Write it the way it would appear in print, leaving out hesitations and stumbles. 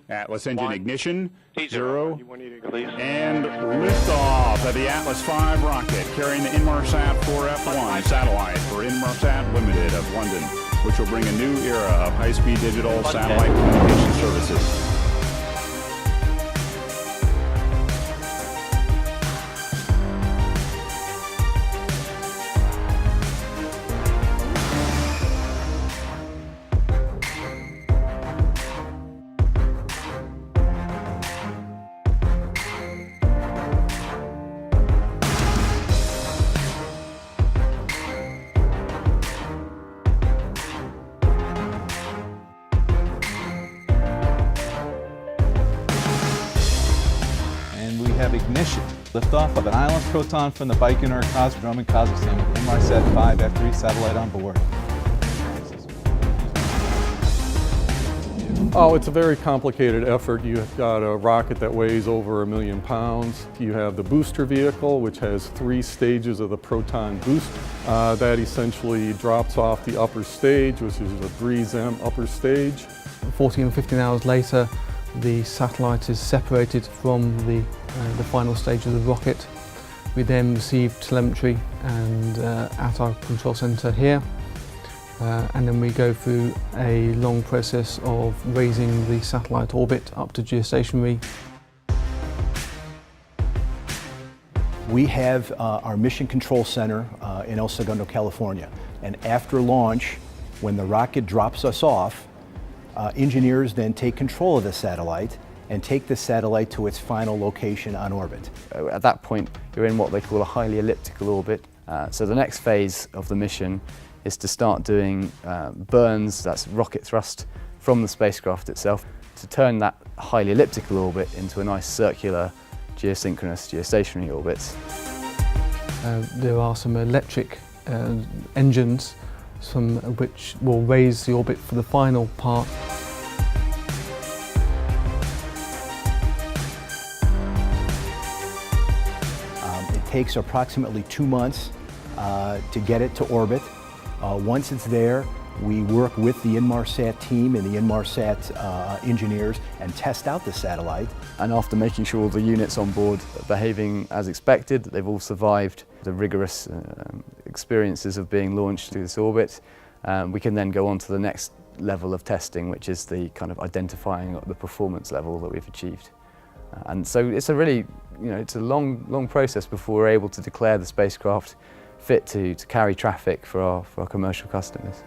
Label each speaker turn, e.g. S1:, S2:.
S1: Atlas engine ignition, 0,
S2: T0,
S1: and liftoff of the Atlas V rocket carrying the Inmarsat 4F1 satellite for Inmarsat Limited of London, which will bring a new era of high-speed digital satellite communication services.
S3: Have ignition, liftoff of an ILS Proton from the Baikonur Cosmodrome in Kazakhstan with Inmarsat 5 F3 satellite on board.
S4: Oh, it's a very complicated effort. You've got a rocket that weighs over 1 million pounds. You have the booster vehicle, which has 3 stages of the Proton boost. That essentially drops off the upper stage, which is a BRIES-M upper stage.
S5: 14 or 15 hours later, the satellite is separated from the final stage of the rocket. We then receive telemetry and at our control center here, and then we go through a long process of raising the satellite orbit up to geostationary.
S6: We have our Mission Control Center in El Segundo, California, and after launch, when the rocket drops us off, engineers then take control of the satellite and take the satellite to its final location on orbit.
S7: At that point, you're in what they call a highly elliptical orbit. So the next phase of the mission is to start doing burns, that's rocket thrust, from the spacecraft itself, to turn that highly elliptical orbit into a nice circular, geosynchronous, geostationary orbit.
S5: There are some electric engines which will raise the orbit for the final part.
S6: It takes approximately 2 months to get it to orbit. Once it's there, we work with the Inmarsat team and the Inmarsat engineers and test out the satellite.
S7: And after making sure all the units on board are behaving as expected, that they've all survived the rigorous experiences of being launched through this orbit, we can then go on to the next level of testing, which is the kind of identifying the performance level that we've achieved. And so it's a really, it's a long process before we're able to declare the spacecraft fit to carry traffic for our commercial customers.